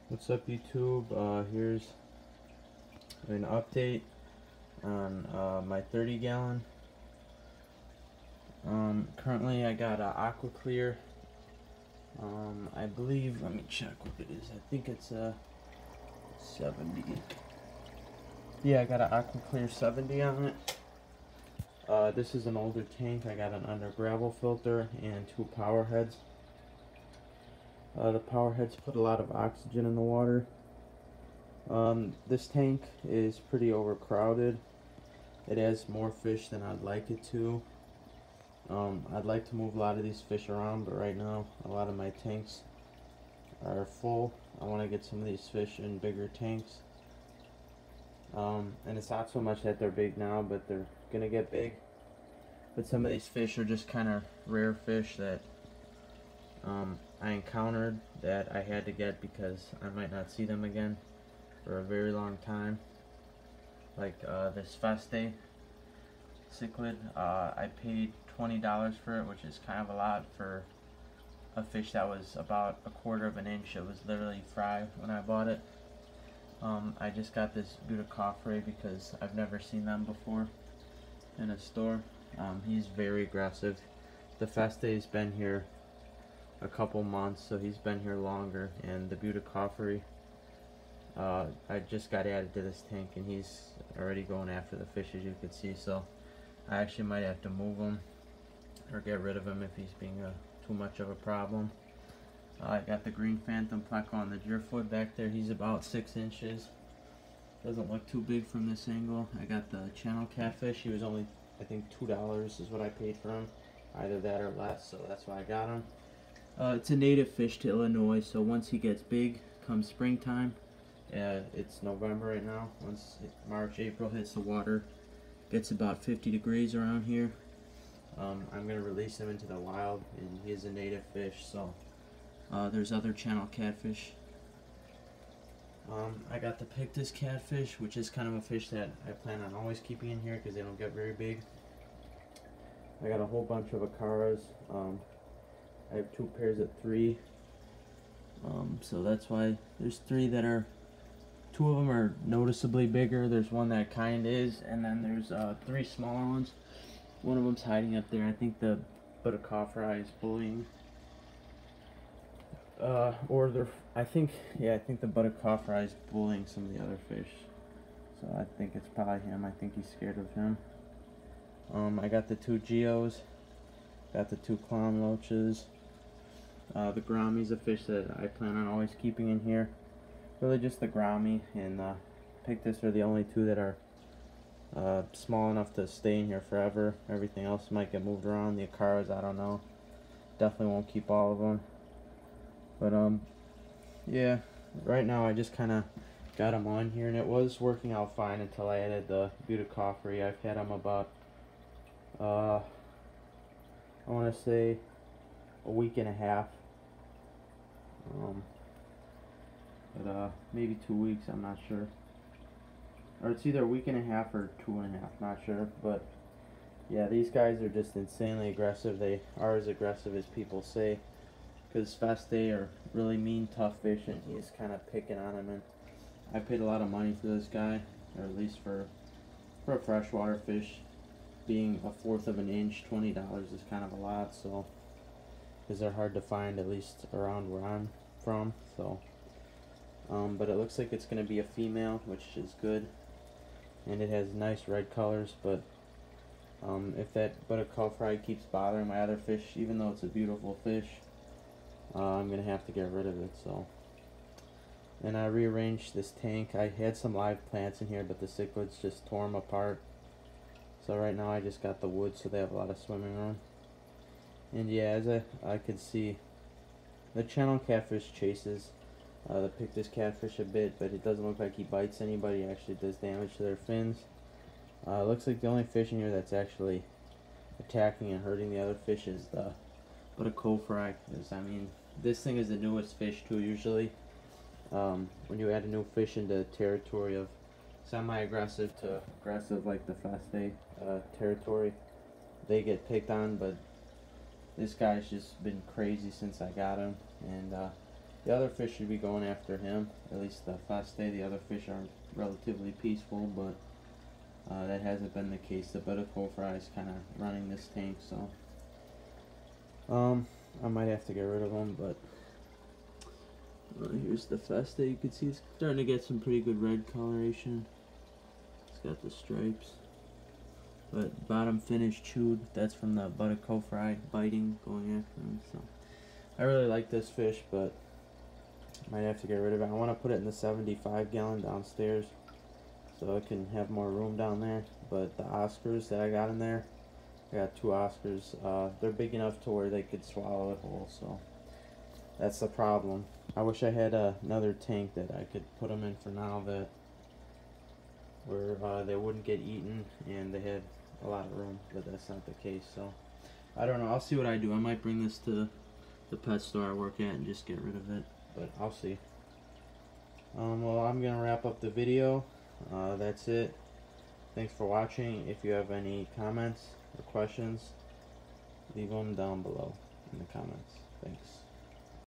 What's up, YouTube? Here's an update on my 30 gallon. Currently I got a Aqua Clear. I believe, let me check what it is. I think it's a 70. Yeah, I got an Aqua Clear 70 on it. This is an older tank. I got an under gravel filter and 2 power heads. The power heads put a lot of oxygen in the water. This tank is pretty overcrowded. It has more fish than I'd like it to. I'd like to move a lot of these fish around, but right now a lot of my tanks are full. I want to get some of these fish in bigger tanks. And it's not so much that they're big now, but they're gonna get big. But some of these fish are just kind of rare fish that I encountered that I had to get because I might not see them again for a very long time. Like this Feste cichlid, I paid $20 for it, which is kind of a lot for a fish that was about 1/4 of an inch. It was literally fry when I bought it. I just got this Butycophrae because I've never seen them before in a store. He's very aggressive. The Feste's been here a couple months, so he's been here longer, and the Butycophrae, I just got added to this tank and he's already going after the fish, as you can see, so I actually might have to move him or get rid of him if he's being too much of a problem. I got the green phantom pleco on the driftwood back there. He's about 6 inches. Doesn't look too big from this angle. I got the channel catfish. He was only, I think, $2 is what I paid for him. Either that or less, so that's why I got him. It's a native fish to Illinois, so once he gets big, come springtime, it's November right now. Once March, April hits, the water gets about 50 degrees around here. I'm going to release him into the wild, and he is a native fish, so there's other channel catfish. I got the Pictus catfish, which is kind of a fish that I plan on always keeping in here because they don't get very big. I got a whole bunch of Acaras. I have 2 pairs of 3. So that's why there's 3 that are, 2 of them are noticeably bigger. There's one that kind is, and then there's 3 smaller ones. One of them's hiding up there. I think the Butycophrae is bullying. I think the Butycophrae is bullying some of the other fish. So I think it's probably him. I think he's scared of him. I got the 2 Geos. Got the 2 clown loaches. The Gouramis, a fish that I plan on always keeping in here. Really just the Gourami and the Pictus are the only 2 that are small enough to stay in here forever. Everything else might get moved around. The Acaras, I don't know. Definitely won't keep all of them. But yeah, right now I just kind of got them on here, and it was working out fine until I added the Butycophrae. I've had them about I want to say a week and a half. But maybe 2 weeks, I'm not sure. Or it's either a week and a half or 2.5, not sure. But yeah, these guys are just insanely aggressive. They are as aggressive as people say, because Feste are really mean, tough fish, and he's kind of picking on them. And I paid a lot of money for this guy, or at least for a freshwater fish. Being 1/4 of an inch, $20 is kind of a lot, so, because they're hard to find, at least around where I'm from. So but it looks like it's going to be a female, which is good, and it has nice red colors. But if that Butycophrae keeps bothering my other fish, even though it's a beautiful fish, I'm going to have to get rid of it. So, and I rearranged this tank. I had some live plants in here, but the cichlids just tore them apart. So right now I just got the wood, so they have a lot of swimming room. And yeah, as I could see, the channel catfish chases the Pictus catfish a bit, but it doesn't look like he bites anybody. He actually does damage to their fins. It looks like the only fish in here that's actually attacking and hurting the other fish is the Butycophrae. I mean, this thing is the newest fish too. Usually, when you add a new fish into territory of semi-aggressive to aggressive, like the Feste territory, they get picked on. But this guy's just been crazy since I got him, and The other fish should be going after him, at least the Feste. The other fish are relatively peaceful, but that hasn't been the case. The Butterco fry is kind of running this tank, so I might have to get rid of him. But here's the Feste. You can see it's starting to get some pretty good red coloration. It's got the stripes, but bottom finish chewed. That's from the Butterco fry biting, going after him. So I really like this fish, but might have to get rid of it. I want to put it in the 75 gallon downstairs so I can have more room down there. But the Oscars that I got in there, I got 2 Oscars. They're big enough to where they could swallow it whole, so that's the problem. I wish I had another tank that I could put them in for now, that where they wouldn't get eaten and they had a lot of room, but that's not the case. So I don't know. I'll see what I do. I might bring this to the pet store I work at and just get rid of it, but I'll see. Well, I'm gonna wrap up the video. That's it. Thanks for watching. If you have any comments or questions, leave them down below in the comments. Thanks.